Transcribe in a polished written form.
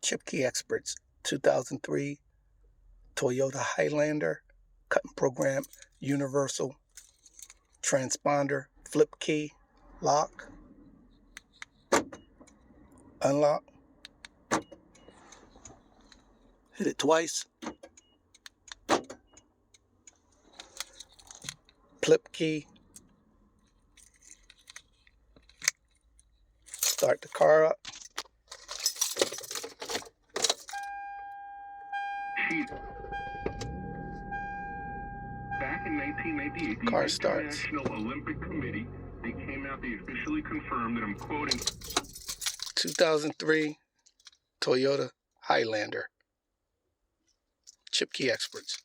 ChipKey Experts 2003 Toyota Highlander, cutting program, universal, transponder, flip key, lock, unlock, hit it twice, flip key, start the car up. Back in 1998, the Car starts. International Olympic Committee, they came out, they officially confirmed that, I'm quoting, 2003 Toyota Highlander. ChipKey Experts.